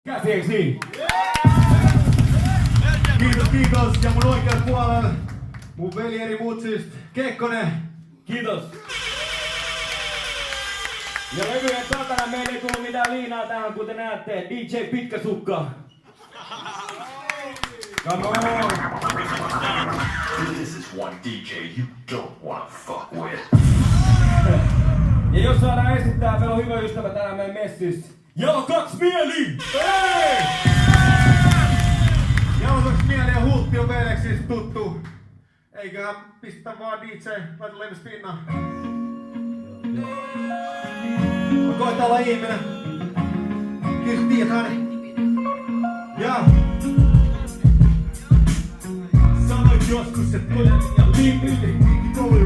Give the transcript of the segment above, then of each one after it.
Käsi, eiks niin? Kiitos. Ja mun oikealla puolella mun veljeri Mutsist, Kekkonen. Kiitos. Ja levyjen takana meillä ei tullut mitään liinaa tähän, kuten näette. DJ Pitkäsukka. Come on! This is one DJ you don't wanna fuck with. Ja jos saadaan esittää, meillä on hyvä ystävä tänään meidän messissä. Jalo 2 mieli! Hei! Jalo 2 mieli ja Hultti on veleksi tuttu. Eiköhän pistä vaan DJ, laita levys pinnaan. Mä koitan olla ihminen. Kyllä sä tiedät, Hani. Ja sanoit joskus, et kojan ja limpisti.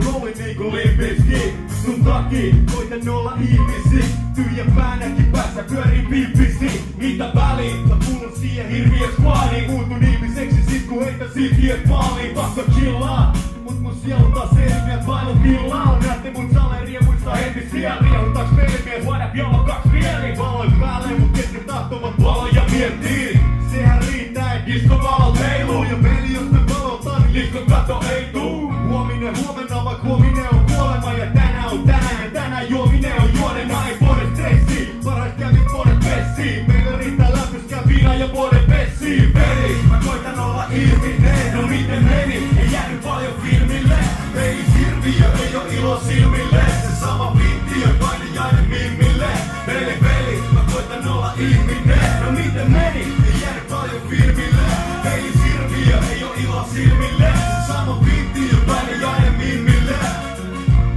Rollin niinku limpiski. Sun takia koitan olla ihmisi. Tyhjä päänäkin päässä pyörii pimpisi. Mitä väliin? Mä kuulun siihen hirvies vaaliin. Muutun ihmiseksi sit kun heitä siltiet maaliin. Pakko chillaa. Mut mun sielu taas selviät vailun tilaa. Näette mun saleria muista heti siellä. Riehutaks pelimies, what up, Jalo 2 mieli. Valoin päälle mut kesken tahtovat valoja miettii. Sehän riittää, et diskovalot heiluu. Ja veli jos me valotaan, niin diskon katto ei tuu. Huomenna vaik huominen on kuolema. Ja tänään on tänään ja tänään juominen on juonena. Ei vuode stressiin, paras kävit vuode pessiin. Meillä riittää lämpöskää viinaa ja vuode pessiin. Veri, mä koitan olla ihminen. No miten meni? Ei jäänyt paljon filmille. Veli hirviö, ei oo ilo silmille. Se sama pintiö, painajainen mimmille. Veli, mä koitan olla ihminen. No miten meni? Ei jäänyt paljon filmille. Veli hirviö, ei oo ilo silmille. Se sama pintiö, painajainen mimmille.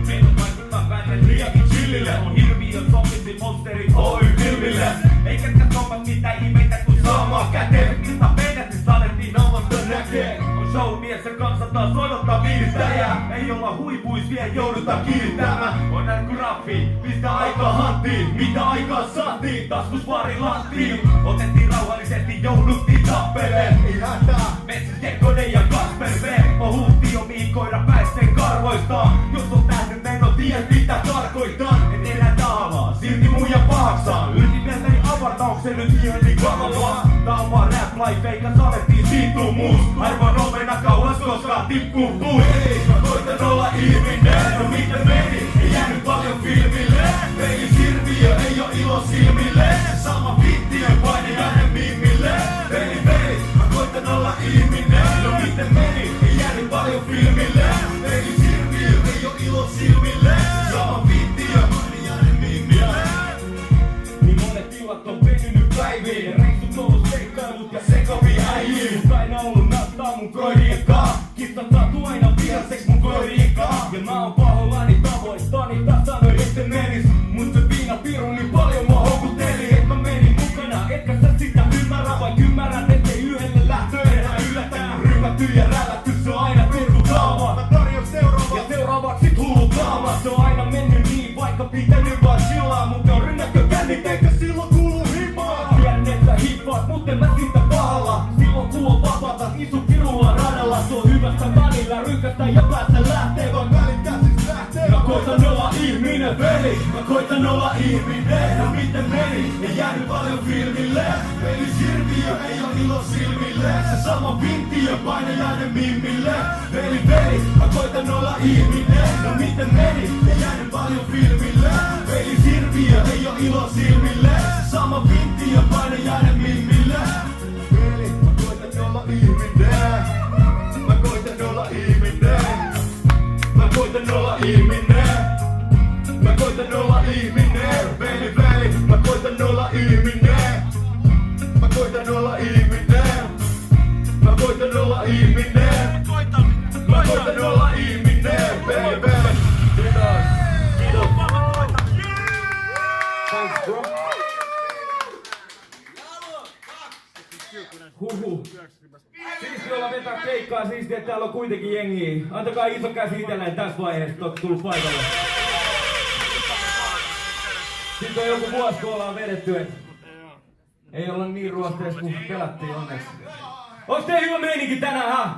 Meidät vaikuttaa päälle liiakin chillille. On hirviöt, zombit, monsterit, Oy-filmille. Eikä täs hommat mitään ihmeitä kun saamaa käteen. Mitä meidät siis alettiin naamasta näkee. On showmies ja kansa taas odottaa viihdyttäjää. Ei olla huipuis vielä jouduta kiinnittämään. On näin kuin raffi, pistä aikaa hanttiin. Mitä aikaa saatiin, taskus pari lattiin. Otettiin rauhallisesti, jouduttiin tappeleen. Ei hätää. Metsis Kekkonen ja Kasper V. On Hultti omiin koira päisten karvoistaan. Jos on nähnyt meno, tiedät mitä tarkoitan. Et elä taalaa, silti muija pahaksaan. Ylipäätäni avarta, onks se nyt ihan niin kamalaa? Tää on vaan rap life, eikä salettiin siitumus. Arvon omena kauas, koska tippuu puus. Ei, mä koitan olla ihminen. No miten meni? Ei jäänyt paljon filmille. Veli hirviö, ei oo ilo silmille. Se sama pintiö, painajainen mimmille. Veli, mä koitan olla ihminen. No miten meni? Ei jäänyt paljon filmille. Veli hirviö, ei oo ilo silmille. Se sama pintiö, painajainen mimmille. Niin monet illat on venynyt päiviin. Ja reissut ollut seikkailut ja sekavia äijiin. Mut aina ollut nattaa mun koirien kaa. Kissat saatu aina vihaseks mun koirien kaa. Ja mä oon pahoillani tavoittani. Tää sanoi etten menis. Mut se viinapiru niin paljon mua houkuteli. Et mä menin mukana, etkä sä sitä ymmärrä. Vaik ymmärrät ettei yhdelle lähtö enää yllätä. Ryhmätty ja rällätty se on aina terkutaama. Mä tarjoan seuraava. Ja seuraavaksi hullut naamat. Se on aina mennyt niin, vaikka pitänyt vaan chillaa. Mut on rynnäkkö kännit, eikä silloin kuulu himaa. Tiedän että hippaat, mut en mä siitä pahalla. Silloin kun on vapaata, isu pirulla radalla. Se on hyvästä välillä, rynkästä ja päästä lähtee. Vaan välit käsis lähtee. Mä koitan olla ihminen, veli. Mä koitan olla ihminen. No miten meni? Ei jäänyt paljon filmille. Veli hirviö, ei oo ilo silmille. Se sama pintiö, painajainen mimmille. Veli, mä koitan olla ihminen. No miten meni? Ei jäänyt paljon filmille. Veli hirviö, ei oo ilo silmille. Se sama pintiö, painajainen mimmille. Veli, mä koitan olla ihminen. Mä koitan olla ihminen. Mä koitan olla ihminen. Mä koitan olla ihminen. Veli, mä koitan olla ihminen. Mä koitan olla ihminen. Mä koitan olla ihminen. Mä koitan olla ihminen. Veli. Kiitos. Thanks bro. Huhu. Siisti olla vetää keikkaa, siistiä että täällä on kuitenkin jengiä. Antakaa iso käsi itselleen tässä vaiheessa, että ootte tullut paikalle. Sitten on joku vuosi, kun ollaan vedetty, et ei olla niin ruosteessa kuin pelättiin onneksi. Onks teillä hyvä meininki tänään, ha?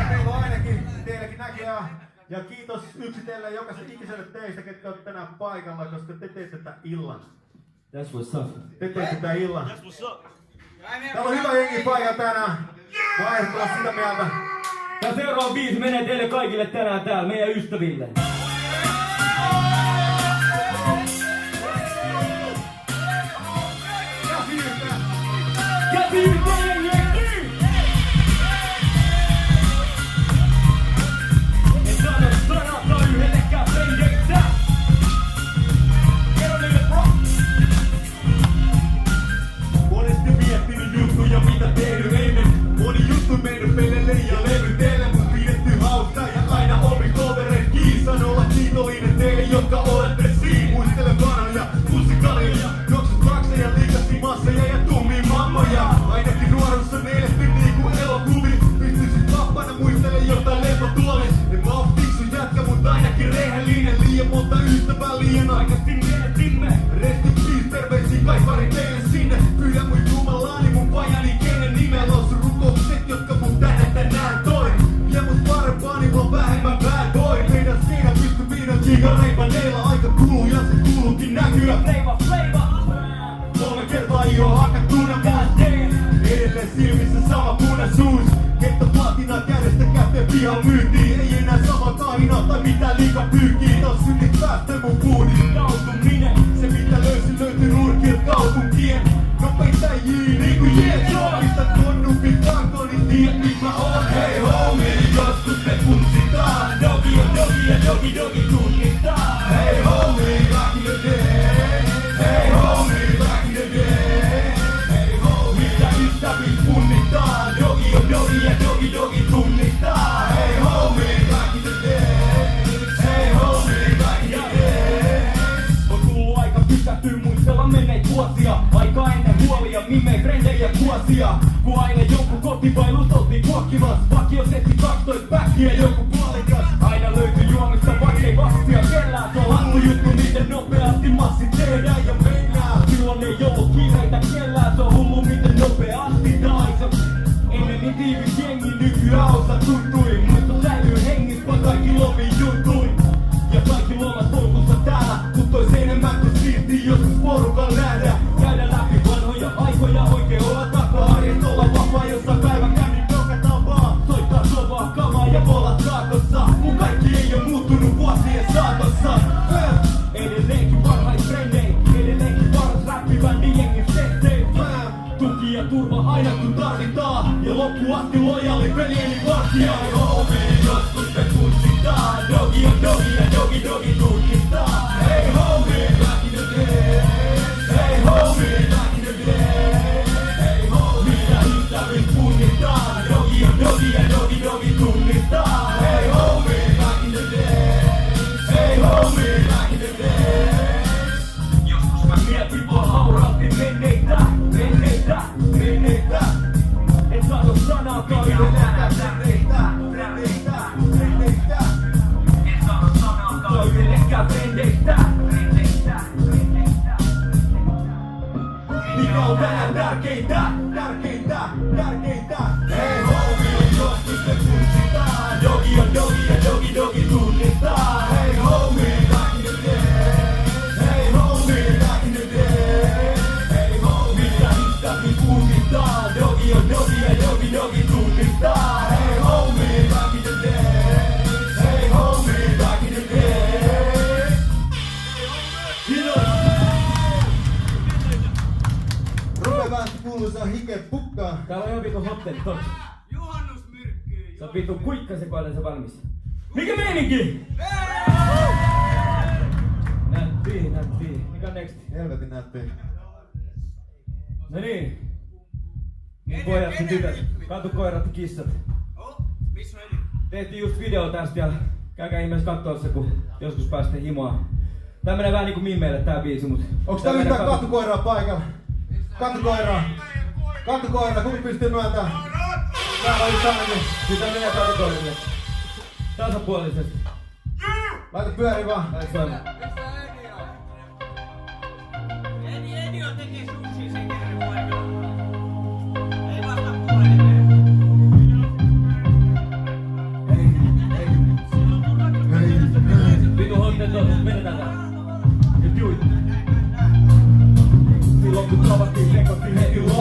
Meillä on ainakin teilläkin näköjään. Ja kiitos yksitellen jokaiselle ikiselle teistä, ketkä olette tänään paikalla, koska te teette tätä illan. That's what's up. Te teette tän illan. That's what's up. Täällä on hyvä jengi paikalla tänään. Mä oon ehdottomasti sitä mieltä. Tää seuraava biisi menee teille kaikille tänään täällä, meidän ystäville. Käsi yhteen, jengi! En sano sanaa yhdellekään frendeistä. Kerro niille bro! Monesti miettinyt juttuja mitä tehnyt ennen. Moni juttu mennyt pelelle ja levyteille. Mut pidetty hauska ja aina omi covereit kiinni. Sano olla kiitollinen teille jotka olette siinä. Muistelen vanhoja musikaalioja. Noksut maksaja liikasi masseja ja tummia mammoja. Ainakin nuoruudessa neljästi niinku elokuvi. Pystyisin vappana muistelen jotain lepotuolis. En mä oo fiksu jätkä mut ainakin rehellinen. Liian monta ystävää liian aikasti menetimme. Rest in peace, terveisiin kaipari teille sinne. Pyydä mun jumalaani mun pajani kenen nimellä on sun rukoukset jotka mun tänään toi. Ja mut parempaa vaan vähemmän bad boy. Meidän siinä pysty viinan kiikareipaneilla. Aika kuluu ja se kuuluukin näkyä. Flavor! 3 kertaa jo hakattuna mut edelleen silmissä sama punaisuus. Kettä platina kädestä käteen pihan myyntiin. Ei enää sama kahina tai mitä liika pyyhkii. Taas syntit päästä mun puudin tautuminen. Se mitä löysin löytyi nurkilta kaupunkien. Nopeita jii niinku jees. Mistä konnumpi tanko niin tiedät mit mä oon. Hei homie, joskus me funtsitaan. Dogi on dogi ja dogi dogi tunnistaa. Hei homie, back in the day. Hei homie, back in the day. Hei homie, mitä ystävit punnitaan. Dogi on dogi ja dogi dogi tunnistaa. Hei homie, back in the day. Hei homie, back in the day. On tullut aika pysähtyä muistella menneitä vuosia. Aika ennen huolia, mimei frendejä kuosia. Kun aina jonkun kotipailut oltiin kuokkimas. Vakio setti 12 päkkiä joku puolikas. Aina löytyi juomista vaikkei vastia kellään. Se on lattu juttu miten nopeasti massit tehdään ja mennään. Silloin ei ollut kiireitä kellään. Se on hullu miten nopeasti taisa. Ennen niin tiivis jengi nykyään osa tuntui. Mutta säilyy hengissä vaan kaikki lovi juttui. Ja kaikki lomat polkussa täällä. Mut ois enemmän kuin silti joskus porukan nähdä. Käydä läpi vanhoja aikoja oikein olla taka-arjest. Olla vapaa jossain päivänkäynnin joka tapaa. Soittaa sovaa kamaa ja volat saatossa. Mun kaikki ei oo muuttunut vuosien saatossa. Edelleenkin parhait frendei. Edelleenkin paras räppibändi jengin settei. Tuki ja turva aina kun tarvitaan. Ja loppuun asti lojaali veljeni vartija. Hei homie, joskus me funtsitaan. Dogi on dogi ja dogi dogi tunnistaa. Hei homie, back in the day. Hei homie, back in the day. Hei homie, mitä ystävit punnitaan. Dogi on dogi ja dogi dogi tunnistaa. Hei homie, back in the day. Hei homie, back in the day. Joskus mä mietin vaan hauraasti menneitä. En sano sanaakaan yhdelläkään frendeistä. En sano sanaakaan yhdelläkään frendeistä. Mikä on tänään tärkeintä? Hei homie, joskus me funtsitaan. Dogi on dogi ja dogi dogi tunnistaa. Hei homie, back in the day. Hei homie, back in the day. Hei homie, mitä ystävit punnitaan. Dogi on dogi ja dogi dogi tunnistaa. Hei homie, back in the day. Hei homie, back in the day. Kiitos! Rupeaa kuuluisa hike pukkaa. Täällä on jo vitu hottelit, totta. Juhannusmyrkkyy. Se on vitu kuikkasekoille se valmis. Mikä meininki? Nättii. Mikä on next? Helvetin nätti. No niin. Niin pojat ja tytöt, katukoirat ja kissat. Missä on Edi? Tehtiin just video tästä ja käykää ihmeessä kattoo se, kun joskus pääsette himoa. Tää menee vähän niinku mimmeille tää biisi, mut... Onks tää yhtään katukoiraa paikalla? Katukoiraa, kumpi pystyy myöntämään? Täällä on yksi ainakin. Pitää mennä katukoirille. Tasapuolisesti. Laita pyöri vaan. Laita soimaan. Edi on tekee sushi sen kerran paikalla. Ei vasta puhelimeen. Vitu hottelit on, mennään täällä. Nyt juit.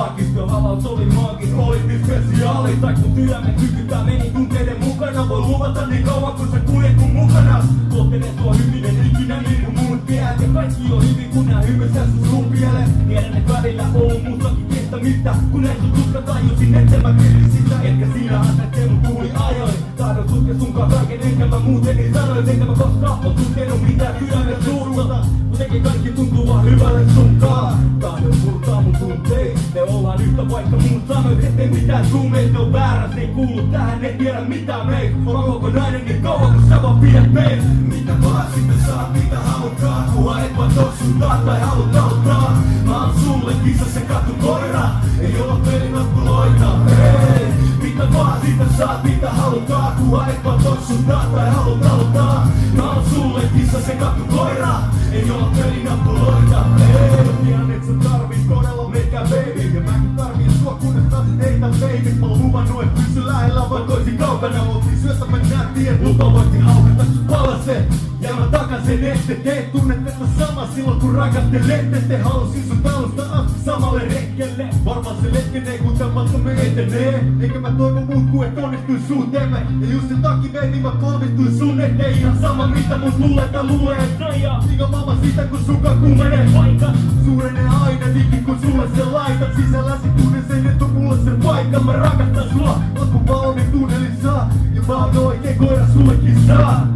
maagista. Halaus oli maagis, olitti spesiaali. Tai kun sydämen sykyttää meni tunteiden mukana. Voi luvata niin kauan kun sä kuljet mun mukana. Kohtelen sua hyvin, en ikinä niin kuin muut viet. Ja kaikki on hyvin kun nää hymyssä sun pieleen. Tiedän et välillä on mustakin kestämistä. Kun näin sun tutka tajusin, että mä kysin sitä. Etkä siinä asetteen mun kuuli ajoin. Tahdon sut ja sunkaan kaiken enkä mä muuten niin sanoin. Enkä mä koskaan oo tuntenut mitään sydämen suurta. Kuitenkin kaikki tuntuu vaan hyvälle sunkaan. Tahdon murtaa mun tunteet. Me ollaan yhtä vaikka muut sanoit, ettei mitään sun meistä on väärä. Se ei kuulu tähän, ei tiedä mitään meistä. Mä oon kokonainen niin kauan kun sä vaan pidät meistä. Mitä vaan sitten saat, mitä halutkaan. Kua et vaan tossutaan tai halut auttaa. Mä oon sulle kissa se katukoira. Ei olla pelinappuloita, hei. Mitä vaan sitten saat, mitä halutkaan. Kua et vaan tossutaan tai halut auttaa. Mä oon sulle kissa se katukoira. Ei olla pelinappuloita, hei. Tiedän et sä tarvit todella meikä baby. Ja mäkin tarviin sua kunnes taasit heitä baby. Mä oon luvannut et pysy lähellä vaan toisin kaukana. Oltiin syössä mä näen tien, mutta voisin aukata sun palasen. Ja mä takasen ette teet, tunnet että sama silloin kun rakastelette. Te halusin sun talusta asti samalle retkelle. Varmaan se letkenee kun tän matkamme etenee. Eikä mä toivo muut kuin et onnistuis suhteemme. Ja just sen takia baby mä polvistuin sun eteen. Ihan sama mitä mut luulee tai luulee et raja. Mikä maailma siitä kun sunkaan kuumenee paikka. Suurenee aina niinkin kun sulle se laitat. Sisälläsi tunnen sen et on mulle sen paikka. Mä rakastan sua, oot kun valoni tunnelin saa. Ja mä oon oikein koira sullekin saa.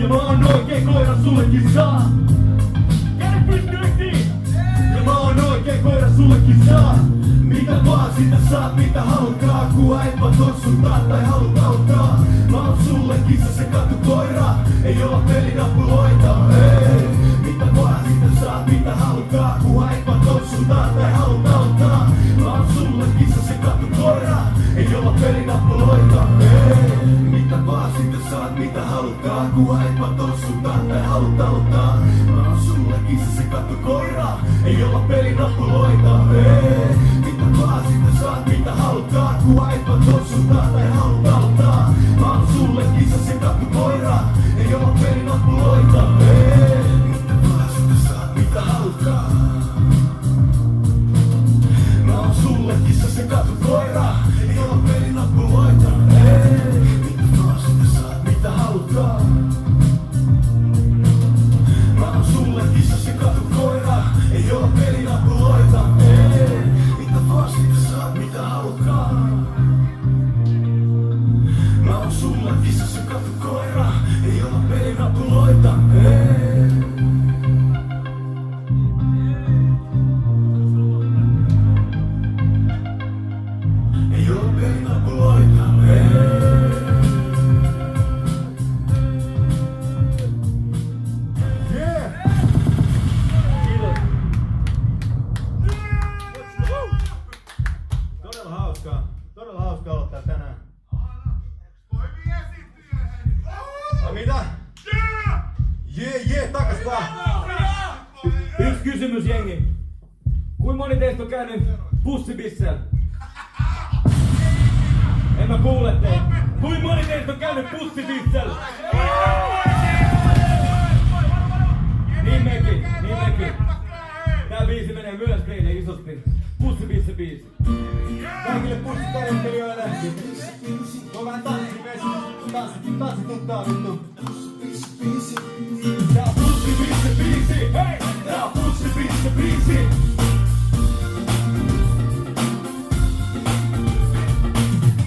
Ja mä oon oikein koira sullekin saa. Ja mä oon oikein koira sullekin saa. Mitä vaan sitä saat, mitä halutkaan. Kua et vaan tossutaan tai halut auttaa. Mä oon sulle kissa se katukoira. Ei olla pelinappuloita, hei. Mitä vaan sitä saat, mitä halutkaan. Kua et vaan tossutaan tai halut auttaa. Mä oon sulle kissa se katukoira. Ei olla pelinappuloita, hei. Mitä vaan sitä saat, mitä halutkaan. Kua et vaan tossutaan tai halut auttaa. Mä oon sulle kissa se katukoira. Ei olla pelinappuloita, hei. Mitä vaan sitä saat, mitä halutkaan. Kua et vaan tossutaan tai halut auttaa. Mä oon sulle kissa se katukoira. Ei olla pelinappuloita, hei. Mitä vaan sitä saat, mitä halutkaan. Mä oon sulle kissa se katukoira. Ei olla pelinappuloita, hei. Mitä vaan sitä saat, mitä halutkaan. Mä oon sulle kissa se katukoira. Ei olla pelinappuloita, hei. Mitä vaan sitä saat, mitä halutkaan. Mä oon sulle kissa se katukoira. Ei olla pelinappuloita, hei. Ei olla pelinappuloita, hei. Yeah! Kiitos. Todella hauskaa olla täällä tänään. Mitä? Jee, takas vaan! Yksi kysymys jengi. Kuinka moni teistä on käynyt bussibissellä? En mä kuule teitä. Kuinka moni teistä on käynyt bussibissellä? Niin mekin. Tää biisi menee myös teille isosti. Bussibisse biisi. Kaikille bussitarjottelijoille. Tuo vähän tanssituttaa vittu. Tää on bussibisse biisi. Hei! Tää on bussibisse biisi.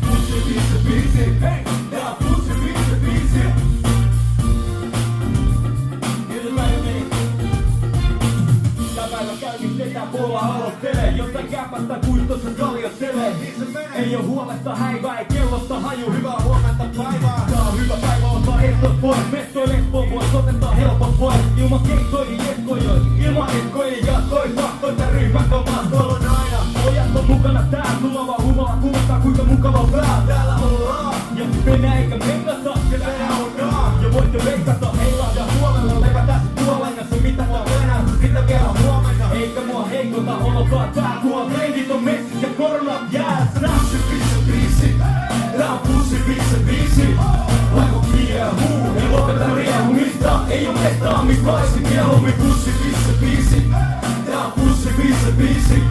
Bussibisse biisi. Hei! Tää on bussibisse biisi. Tää päivä käykin tetään puolella aloittelee. Jostain käpästä puistossa kaljottelee. Ei oo huolesta häivää, ei kellosta haju. Hyvää huomenta päivää. Tää on hyvä päivä, ottaa ehtot pois. Mettoi leppoon pois, otetaan helpot pois. Ilman keittoihin jetkojois, ilman etkoihin jatkois. Vahtoi tän ryhmän komandolla aina. Pojat on mukana tää, sulla vaan humala kuvattaa kuinka mukava on pää. Täällä ollaan. Ja mennä eikä mennätä, ja tänään on naa. Ja voitte veikata, heilahda huolella. Levätä tuolennassa, mitä tää tänään, sitä vielä huomenna. Eikä mua heikota, olotaan tää. Tuo trendit on messis ja koronat jäässä. Bussibisse biisi. Tää on bussibisse biisi. Laiko kiehuu, ei lopeta riehumista. Ei oo mestaamista, vaisi mieluummin Bussibisse biisi. Tää on bussibisse biisi.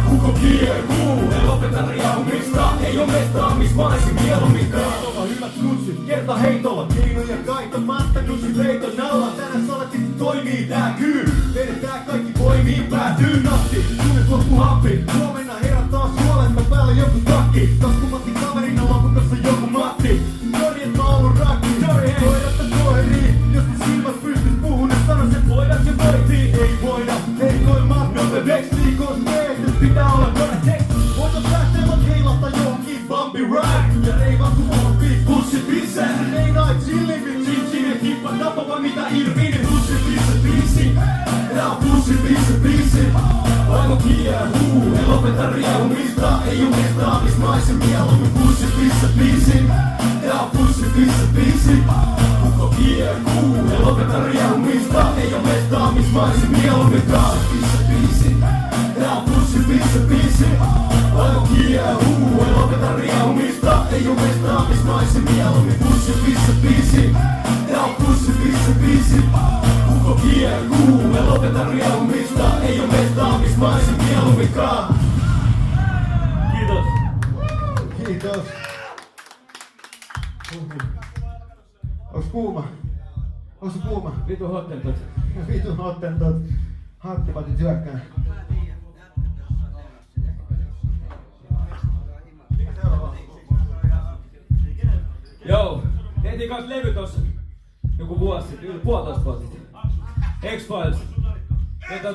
Kuko kiekuu, ei lopeta riahumista. Ei oo mestaamista, mä olisin mieluumminkaan. Olla hyvät nussit, Kerta heitolla, keinoja kaitamatta, nussi veiton alla. Tänään salatin toimii tää kyy. Vedetään kaikki voimiin, päätyy natti. Tunnet loppu happi, huomenna herättää suolenta päällä joku takki. Taskumatti kaverina lopukossa joku Matti. Sori et mä oon rakki, koiratta koiriin. Jos ne silmät pystys puhun, ne sano sen voidaan se voitiin. Ei voida, ei koi mahdu, me veksii koskee. Nyt pitää olla konne. Voita päästellä heilata johonkin bumpy ride. Ja reivaa kumompi, pussi pisse. Ei nait chillivin, chin kippa tapa vai mitä irvini. Pussi pisse biisi, tää on pussi pisse biisi. Aivo kiehuu, ei lopeta riehumista. Ei oo mestaamista, mä olisin mieluummin pussi pisse biisi. Tää on pussi pisse biisi. Kuko kiehuu, ei lopeta riehumista. Ei oo mestaamista, mä olisin mieluumminkaan pisse biisi. Tää on pussi pisse biisi. Aivo kiehuu, ei lopeta riehumista. Ei oo mestaamista, mä olisin mieluummin pussi pisse biisi. Tää on pussi pisse biisi. Kuko kiehuu, ei lopeta riehumista. Ei oo mestaamista, mä olisin mieluumminkaan. Kiitos. Kiitos. Onks kuuma? Onks kuuma? Vitu hottentot. Vitun ottentot. Hattivati työkkään. Joo, tehtiin kans levy tossa joku vuosi sitten, yli 1,5 vuotta sitten. X-Files. Ja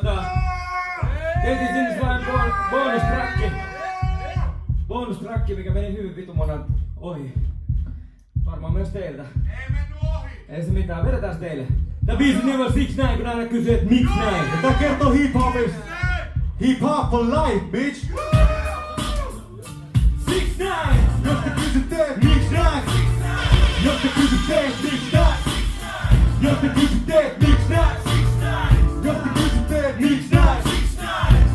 tehtiin sinne sellainen bonus-träkki, mikä meni hyvin vitu monen ohi. Varmaan myös teiltä. Ei mennyt ohi! Ei se mitään, vedetään teille. Tää biisin nimi on Siksi Näin, kun aina kysyy, et miksi näin. Tää kertoo hip-hopista. Hip-hop on life, bitch. Siksi näin! Jos te kysyt teet, miksi näin? Jos te kysyt teet, miksi näin? Jos te kysyt teet, miksi näin? Jos te kysyt teet, miksi näin?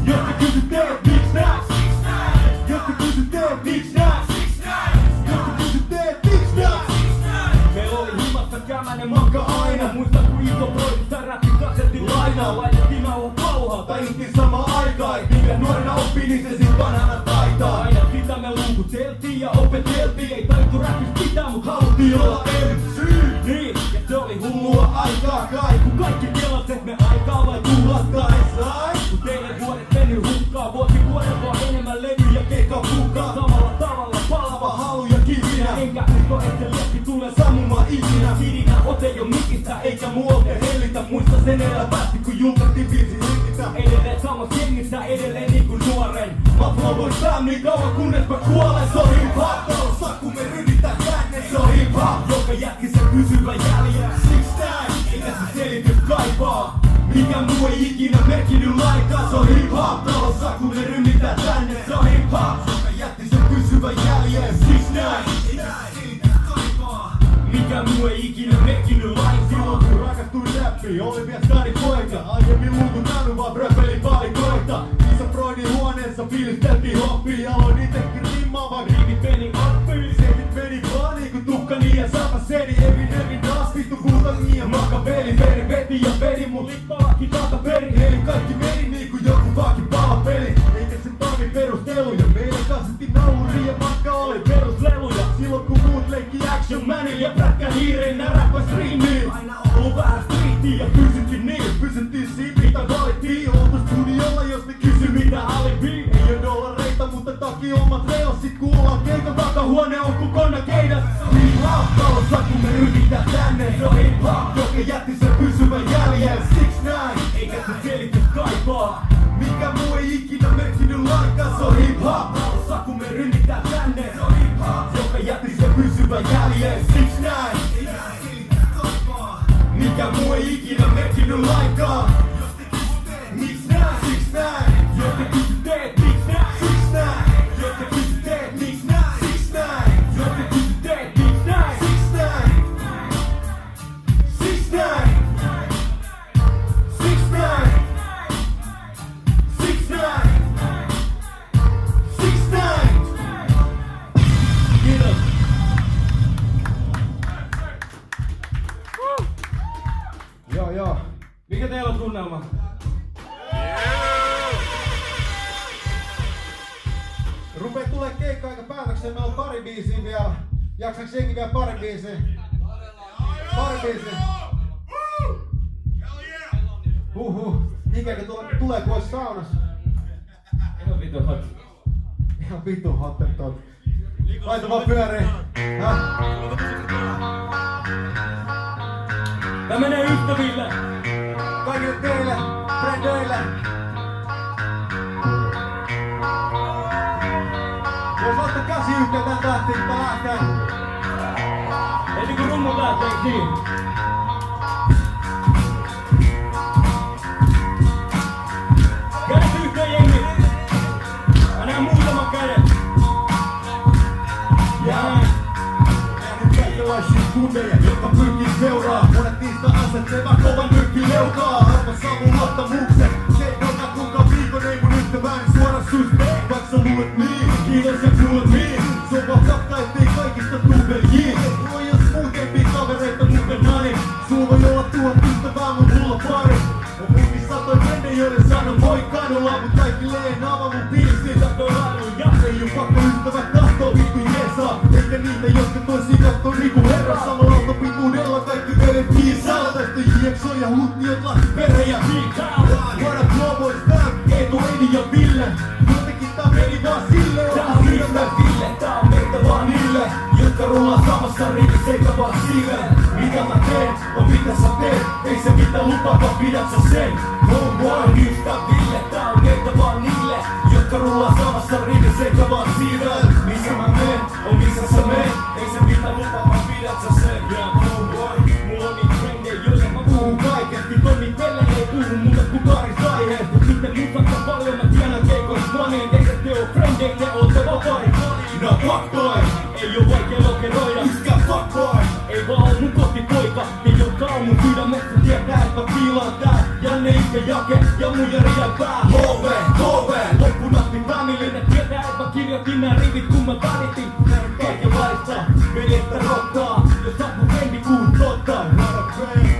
Jos te kysyt teet, miksi näin? Jos te kysyt teet, miksi näin? Jos te kysyt teet, miksi näin? Meillä oli himassa kämänen manka aina. Muista kun iso proidusta räppi kasetin lainaa. Laitettiin nauhat kauhaa, Tajuttiin samaan aikaan, minkä nuorena oppi, niin se sit vanhana taitaa. aina sitä me luukuteltiin ja opeteltiin. Ei taittu räppistä pitää, mut haluttiin olla MC. Niin, ja se oli hullua Aikaa kai, kun kaikki kelas, et me aikaa vai tuhlattais. Kun teille vuodet mennyt hukkaan, vuoden vaan enemmän levyjä keikkaa kukaan. Samalla tavalla palava halu ja kivinä. Enkä usko, et se liekki tulee sammumaan ikinä. Kidinä ote jo mikistä, eikä muualta hellitä. Muista sen edellä päästi, kun julkaistiin biisi hengitä. Edelleen samassa jengissä, edelleen niinku nuoren. Mä flowoin sään niin kauan kunnes mä kuolen. Se on hip-hop, talossa kun me ryhdytään tänne. Se on hip-hop, Joka jätki sen pysyvän jäljen. siksi näin. Eikä se selitys kaipaa. Mikä muu ei ikinä merkinnyt lainkaan. Se on hip-hop, talossa kun me ryhdytään tänne. Se on hip-hop, joka jätti sen pysyvän jäljen. Siksi näin. Mikä muu ei ikinä merkinnyt lainkaan. Silloin kun rakastuin räppiin, olin vielä skadi poika. Aiemmin luukuttanut vaan röpelin palikoita. Isä Broidin huoneessa fiilisteltiin hoppia. Aloin itekin rimmaa vaan riivit meni oppiin. Seivit meni vaan niinku tukkani ja sapaseni. Evin taas vittu kultani ja makaveli. Veri ja veri mun lippalaki takaperin. Eli kaikki meni niinku joku fucking palapeli. Eikä sen tarvi perusteluja. Meidän kasettiin nauri ja matka oli perusleluja. Silloin kun muut leikki action manilla ja pätkän hiireen nää räppäs riimiin. Aina ollut vähän streetia ja pysyttiin niin. Pysyttiin siinä mitä valittiin. Oltu studiolla jos ne kysy mitä alibi. Ei oo dollareita mutta toki omat reossit. Kun ollaan keikan takahuone on kun konna keidas. Hip-hop talossa kun me ryhdytään tänne. Se on hip-hop joka jätti sen pysyvän jäljen. Siksi näin. Eikä se selitys kaipaa. Mikä muu ei ikinä merkinnyt lainkaan. Se on hip-hop Talossa kun me rynnitään tänne. Se on hip-hop joka jätti sen pysyvän jäljen. Siksi näin. Mikä muu ei ikinä merkinnyt lainkaan. Miks näin? Siksi näin. Jos te kysyt teet, miksi näin? Siksi näin. Jos te kysyt teet, miksi näin? Siksi näin. Jos te kysyt teet, miksi näin? Siksi näin. Siksi näin. Siksi näin. Siksi näin. Siksi näin. Kiitos. Joo. Mikä teillä on tunne? meillä on pari biisiä vielä. Jaksaks jengi vielä pari biisiä? Pari biisiä. Ikäkö tulee kun ois saunassa? Ihan vittu hot. Ihan vittu hottettu. Laita vaan pyörii. Tää menee ystäville. Kaikille teille, frendeille. Jos otta käsi yhteen tän tahtiin, kun lähtee. Ei niinku rummut lähtee niin. Kädet yhteen jengi. Mä näen muutaman kädet. Kaikenlaisia kundeja, jotka pyrkii seuraa. Monet niistä asettevat kovan nyrkkileukaa. Arvas saa mun luottamuksen. Se joka kuinka viikon ei mun ystäväni suora systeemi. Vaik sä luulet niin, kiitos ja kuulet niin. Se on vaan fakta, ettei kaikista tuu veljiin. Mulla on jos muutempia kavereita mukanani. Sulla voi olla 1000 ystävää, mut mulla pari. On muukin satoi frendejä, joiden sano moi kadulla. Mut kaikki leen naava mun biisit. Tahtoo laadun ja ei oo pakko ystävät tahtoo vittu jeesaa. Eikä niitä, jotka toisiin kattoo riku herra. Samalla autopituudella kaikki vedet kiisaa. Tästä JXO ja huttiot lahti perhe ja viikaa. What up Global Stamp, Eetu, Eidi ja Ville. Jotenkin tää meni vaan silleen. Tää on meitä Ville, tää on meitä vaan niille, jotka rullaa samassa rivissä eikä vaan siileen. Mitä mä teen, on mitä sä teet. Ei se mitä lupaa, vaan pidät sä sen. Homeboy, nyt tää Ville, tää on meitä vaan niille, jotka rullaa samassa rivissä eikä vaan siileen. Missä mä meen, on missä sä meet. Ei se mitä lupaa, vaan pidät sä sen. Yeah, homeboy, mulla on niitä frendejä, joille mä puhun kaikesti. Tonnitellen ei puhu muuta kuin kaarista aiheesta. Sitten muuttaa paljon, mä tiedän keikoista moneen. Eikä te oo frendejä, te ootte vapaari. No fuck boy, ei oo vaikea lokeroida. Iskä fuck boy, ei vaan oo mun kotipoika. Ja joka on mun sydämessä tietää, että mä fiilaan tää. Janne, Ikä, Jake ja muijari ja pää. HV, loppuun asti familinen. Tietää, että mä kirjoitin nää rivit kun mä välitin. Kaikenlaista, veljettä rottaa. Jos sä mun frendi kuul totta.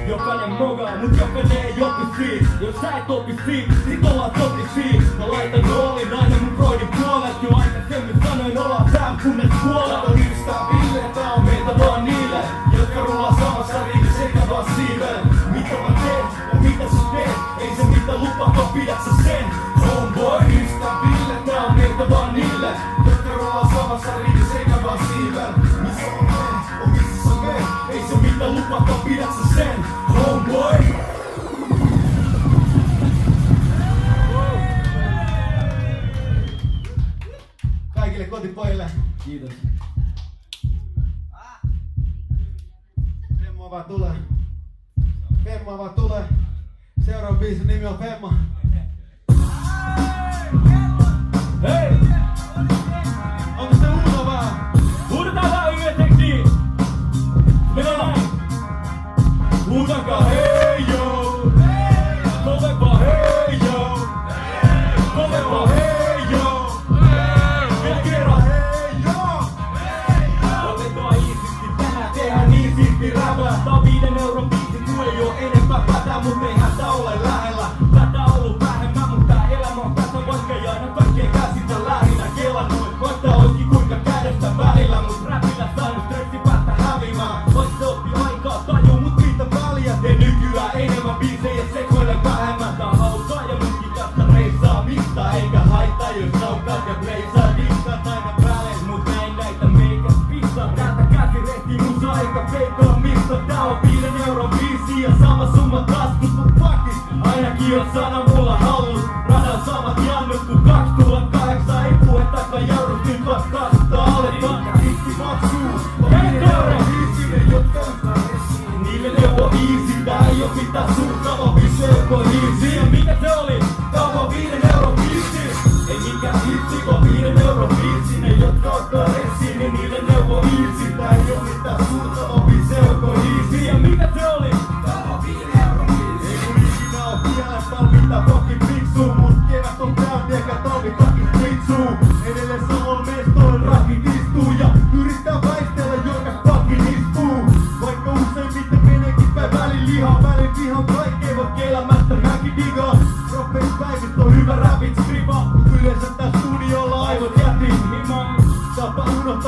Jokainen mogaa, mut jokainen ei opi siitä. Jos sä et opi siitä, sit ollaan totisia. Mä laitan roolin aina mun broidin puolet. Jo aikaisemmin sanoin ollaan tää kunnes kuolet. On yhdistää Ville, tää on meitä vaan niille, jotka rullaa samassa rivissä eikä vaan siiveen. Mitä mä teen, on mitä sä teet. Ei se mitä lupaa, vaan pidät sä sen. Homeboy, yhdistää Ville, tää on meitä vaan niille, jotka rullaa samassa rivissä eikä vaan siiveen. Missä mä meen, on missä sä meet. Ei se mitä lupaa, vaan pidät sä sen. Homeboy. Kaikille kotipojille. Kiitos. Femma vaan tulee. Femma vaan tulee. Seuraava biisin nimi on Femma. Hei! Onko se huuto vaan? Huudetaan vaan yhdeksi! Mennään näin! Huutakaa hei joo! Kovempaa hei joo! Kovempaa hei joo! Vielä kerran hei joo! Otetaan iisisti tänään, tehdään niin siisti räpää. Tää on 5 euron biisi, kun ei oo enempää pätää, mut eihän tää ole lähellä. Tätä on ollut vähemmän, mut tää elämä on tässä vaikka ja aina kaikkea käsitä lähinnä kelannut. Vaikka oiskin kuinka kädestä välillä, mut räpillä saanut stressi päästä hävimään. Vaikka se otti aikaa tajuu, mut siitä väliä tee nykyään enemmän biisejä sekoile vähemmän. Tää on hauskaa ja mutkikasta reissaamista, eikä haittaa jos naukat ja pleisaa diskat aina välein. Mut näin näitä meikäs pissaa, täältä käsirehtii musa eikä peikaamista. Tää on 5 euron biisi ja sama summa taskus, mut faktis ainakin on 100 mulla hallus. Radan samat jannut kun 2008 ei puhettakaan joudut nyt vasta kastaa aletaan. Hitti maksuu, on 5 euron biisille, jotka on niille ne on easy, tää ei oo mitään suurtava biisi, joko easy. Ja mikä se oli? Tää on 5 euron biisi. Ei mikään hitsi, vaan 5 euron biisi. Ne jotka ottaa ressiin, niin niille ne on easy. Tää ei oo mitään suurtava biisi, joko easy. Ja mikä se oli? Tää on 5 euron biisi. Ei kun ikinä oo vielä talvita fucking fiksuu. Mut kevät on käynti eikä talvi fucking fritsuu. Edelleen samalla mestoilla rakit istuu ja yrittää väistellä joikas fucking istuu. Vaikka useimmiten meneekin päin välin lihaa, välin vihan kaikkea voi elämästä mäkin digaan. Roppeispäivistä on hyvä rapit skriva, mut yleensä tää studiolla aivot jätin. Niin mä tapa unohtaa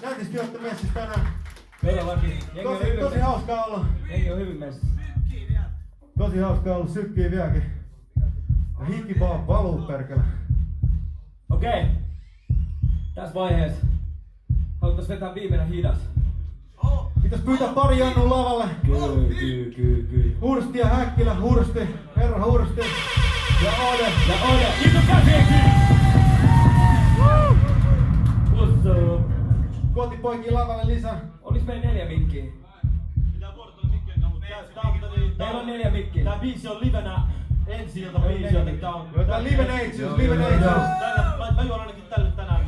Näytiski ootte messissä tänään. Todellakin. Tosi hauskaa olla. Jengi on hyvin messissä. Tosi hauskaa olla sykkii vieläkin. Ja hiki vaan valuu perkele. Okei. Tässä vaiheessa haluttais vetää viimeinen hidas. Pitäis pyytää pari Jannu lavalle. Kyllä. Hursti ja Häkkilä, Hursti, herra Hursti. Ja Ode. Kiitos käsiäkin! What's up? Kotipoikia lavalle lisää. Olis meillä 4 mikkiä? Pitää vuorotella mikkien kanssa, Meillä on 4 mikkiä. tää biisi on livenä ensi ilta biisi, joten tää on... Tää Live Natures. Mä juon ainakin tälle tänään.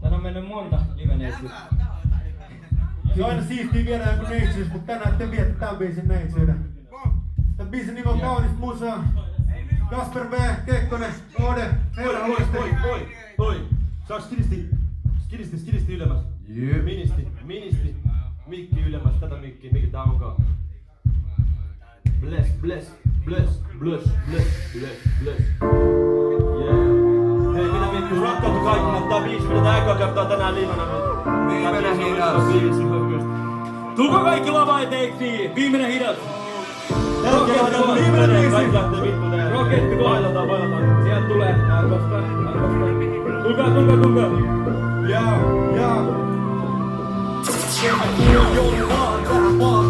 Tän on mennyt monta liveneissä. Se on aina siistiä viedä joku Natures, mut tänään te viette tän biisin Natureiden. Tän biisin nimi on Kaunista musaa. Kasper B, Kekkonen, Ode, herra Hursti. Oi! Saaks skidisti ylemmäs? Jee. Ministi. Mikki ylemmäs, tätä mikkiä, mikä tää onkaan? Bless. Yeah. Hei, mitä vittu, rakkautta kaikille, tää biisi pidetään eka kertaa tänään livenä. Viimeinen hidas. Tulko kaikki lava eteeksi? Viimeinen hidas. Viimeinen biisi. Kaikki lähtee vittu teille. Roketti Bailataan. Sieltä tulee. Arvosta. Tulkaa.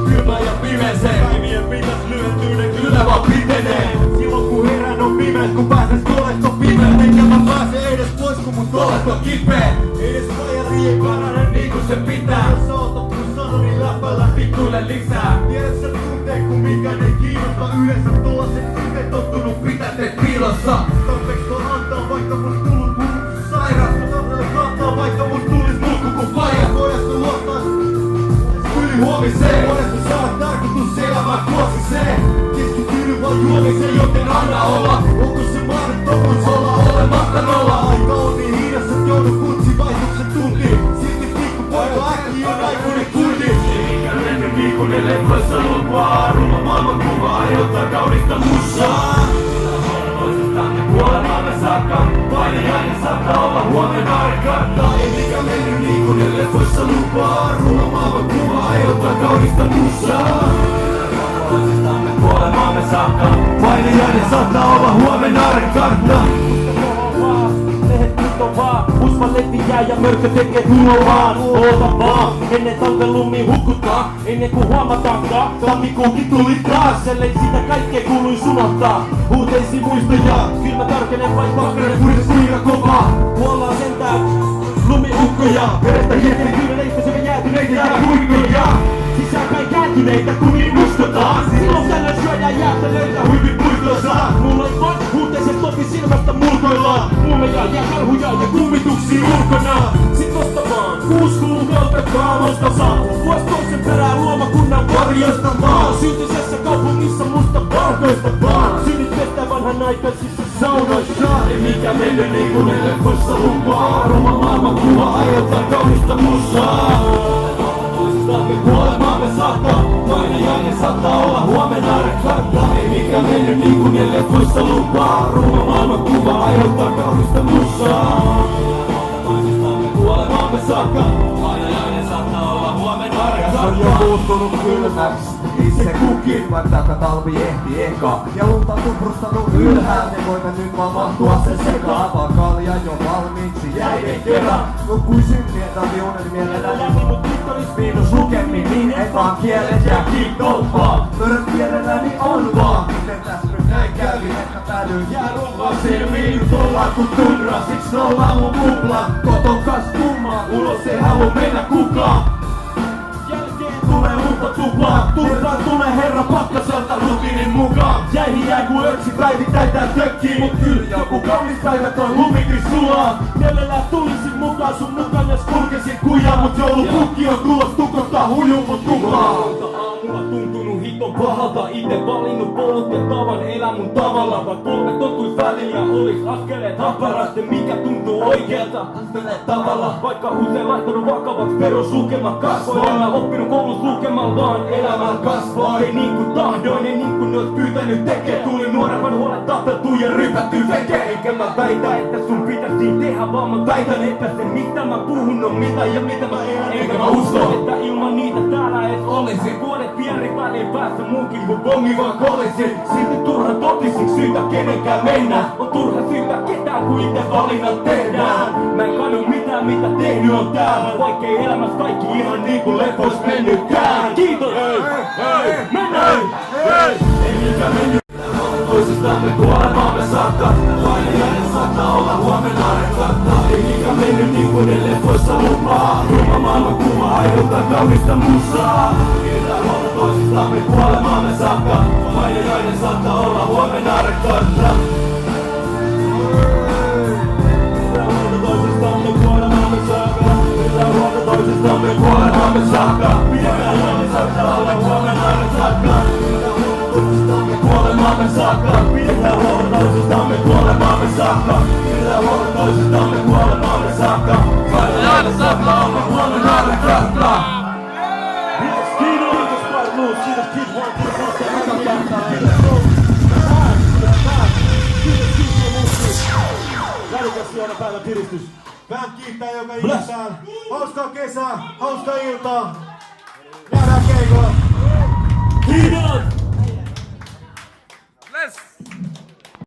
Kylmä ja pimeeseen. Päivien pitäis lyhentyinen, kyllä vaan pitenee. Silloin kun herään on pimeät, kun pääses kolet on pimeät. Enkä mä pääse edes pois, kun mun kolet on kipeä. Edes vajari ei parane niin kuin se pitää. Jos oot oppinut sanon, niin läpällä pikkuille lisää. Tiedät sä tunteen, kun mikään ei kiinnosta. Yleensä tollaset tunteet tottunut pitää teet piilossa. Tarpeeks tuon antaa, vaikka must tullut muu sairas. Tarpeeks kantaa, vaikka must tulis mulku kun faija. Kodesta luottais yli huomiseen. Monesta saa tarkoitus elämää kuosiseen. Keskittynyt vaan juomiseen, joten anna olla. Onko se mahdottomuus olla olematta nolla? Aika on niin hidas, et joudu kutsi vaihtuksen tuntiin. Silti pikkupoika äkkiä on aikuinen kundi. Eikä mennyt liikunne leffoissa lupaa. Ruma maailmankuva aiheuttaa kaunista musaa. Toisistamme kuolemaamme saakka. Painajainen saattaa olla huomenna arkatta. Ei mikä mennyt liikunne leffoissa lupaa. Ruma maailmankuva aiheuttaa kaunista musaa. Toisistamme kuolemaamme saakka. Painajainen saattaa olla huomenna arkatta. Lehet nyt on vaan, usva leviää ja mörkö tekee tuloaan. Oota vaan, ennen talven lummiin hukkutaan. Ennen kuin huomataankaan, tammikuukin tuli taas. Ellei sitä kaikkea kuuluis unohtaa. Huuteisiin muistoja, kyllä mä tarkenen vain pakkaren kuitenkin kuinka kovaa. Kuollaan sentään lumihukkoja. Verestä hiekkikyyneleistä sekä jäätyneitä ja huikkoja. Sisäänpäin kääntyneitä kun niin uskotaan. Silloin tällöin syödään jäätelöitä huivipuistossa. Mulla on vaan huuteiset topi silmästä mulkoillaan. Muumeja ja karhuja ja kummituksia ulkona. Sit tosta vaan 6 kuukautta kaamosta saa. Vuos toisen perään luomakunnan varjosta vaan. Syntisessä kaupungissa musta valkoista vaan. Synit vetää vanhan aikaisissa saunoissa. Ei mikä mennyt niin kuin ne leffoissa lupaa. Ruma maailmankuva aiheuttaa kaunista musaa. Toisistamme kuolemaamme saakka. Painajainen saattaa olla huomenna arkatta. Ei mikä mennyt niin kuin ne leffoissa lupaa. Ruma maailmankuva aiheuttaa kaunista musaa. Toisistamme kuolemaamme saakka. Painajainen saattaa olla huomenna arkatta. On jo muuttunut kylmäks, itse kukin, vaikka talvi ehti eka. Ja lunta tuprustanut ylhäältä, voimme nyt vaan mahtua sen sekaan. Kalja jo valmiiksi jäiden kerran. Nukkuisin mietalti unelmien mut nyt olis miinus lukemmin, niin et vaan kielet jää kiittolpaa. Pörät kielelläni on vaan, miten täs nyt näin kävi, että päädyin jää rumpaa silmiin. Nyt ollaan kun tunra, siks nollaa mun kupla. Koton kas kummaa, ulos ei halua mennä kukaan. Tulee uutta tuplaa, turtaan tulee herra pakkaselta rutiinin mukaan. Jäihin jää ku öksi päivittäin tää tökkii. Mut kyl joku kaunis päivä toi lumikris sulaa. Mielellään tulisin mukaan sun mukaan jos kulkesin kujaa. Mut joulupukki on tulos tukottaa hujuu mut tuplaa. Aamulla tuntunut hiton pahalta ite valinnut polut ja tavan elää mun tavalla. Vaik polvet tottuis välillä ja olis askeleet haparat. Se mikä tuntuu oikealta askeleet tavalla. Vaikka usein laittanut vakavaks peruslukemat kasvoi. En mä oppinut koulussa lukemaan vaan elämän kasvoi. Ei niinku tahdoin, ei niinku ne ois pyytänyt tekee. Tuli nuoremman huolet tapeltu ja rypätty vekee. Eikä mä väitä, että sun pitäis niin tehdä, vaan mä väitän, että se mitä mä puhun on mitä ja mitä mä elän. Eikä mä usko, että ilman niitä täällä et olisi. Vuodet pieni väliin päässä muukin kuin bongi vaan kolisi. Silti turha totisiksi syytä kenenkään mennä. On turha syytä ketään kun ite valinnat tehdään. Mä en kadu mitään mitä tehnyt on täällä. Vaikkei elämässä kaikki ihan niinku lepois mennytkään. Kiitos! Mennään! Ei mikään mennyt toisistamme kuolemaamme saakka. Vainajainen saattaa olla huomenna rekkatta. Ei mikään mennyt niin kuin ne lepoissa lupaa. Ruma maailmankuva aiheuttaa kaunista musaa. Pidetään huolta toisistamme kuolemaamme saakka. Vainajainen saattaa olla huomenna rekkatta. Pidetään huolta toisistamme kuolemaamme saakka. Pidetään huolta saattaa olla huomenna rekkatta. Kuolemaamme saakka. Pidetään huolta toisistamme kuolemaamme saakka. Pidetään huolta toisistamme kuolemaamme saakka. Vainajainen saattaa olla huomenna rekkatta. Kiitos Bart Loose, kiitos Kid One, välikäs Joona päivän piristys. Band kiittää joka ikisään. Hauskaa kesää, hauskaa iltaa.